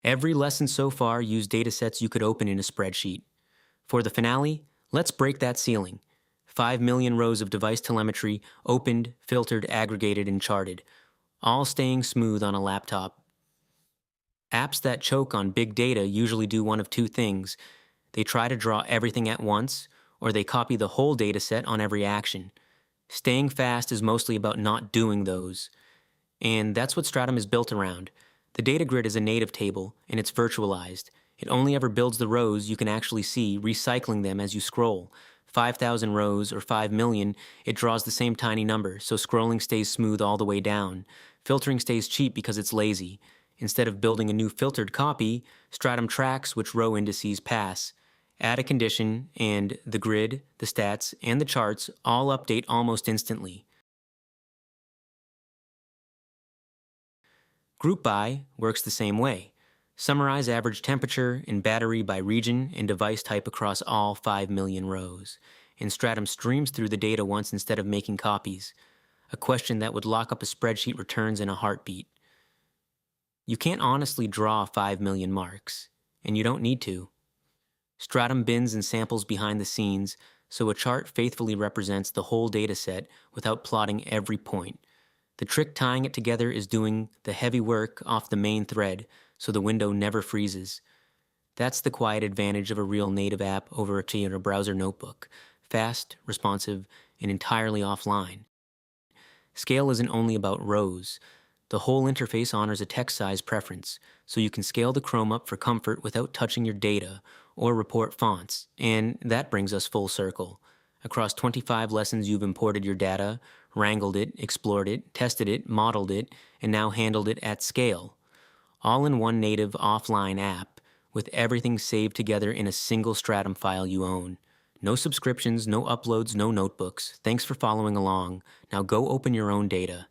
Every lesson so far used datasets you could open in a spreadsheet. For the finale, let's break that ceiling. 5 million rows of device telemetry, opened, filtered, aggregated, and charted, all staying smooth on a laptop. Apps that choke on big data usually do one of two things. They try to draw everything at once, or they copy the whole dataset on every action. Staying fast is mostly about not doing those. And that's what Stratum is built around. The data grid is a native table, and it's virtualized. It only ever builds the rows you can actually see, recycling them as you scroll. 5,000 rows or 5 million, it draws the same tiny number, so scrolling stays smooth all the way down. Filtering stays cheap because it's lazy. Instead of building a new filtered copy, Stratum tracks which row indices pass. Add a condition, and the grid, the stats, and the charts all update almost instantly. Group by works the same way. Summarize average temperature and battery by region and device type across all 5 million rows. And Stratum streams through the data once instead of making copies. A question that would lock up a spreadsheet returns in a heartbeat. You can't honestly draw 5 million marks, and you don't need to. Stratum bins and samples behind the scenes, so a chart faithfully represents the whole dataset without plotting every point. The trick tying it together is doing the heavy work off the main thread, so the window never freezes. That's the quiet advantage of a real native app over to your browser notebook. Fast, responsive, and entirely offline. Scale isn't only about rows. The whole interface honors a text size preference, so you can scale the Chrome up for comfort without touching your data or report fonts. And that brings us full circle. Across 25 lessons, you've imported your data, wrangled it, explored it, tested it, modeled it, and now handled it at scale. All in one native offline app, with everything saved together in a single Stratum file you own. No subscriptions, no uploads, no notebooks. Thanks for following along. Now go open your own data.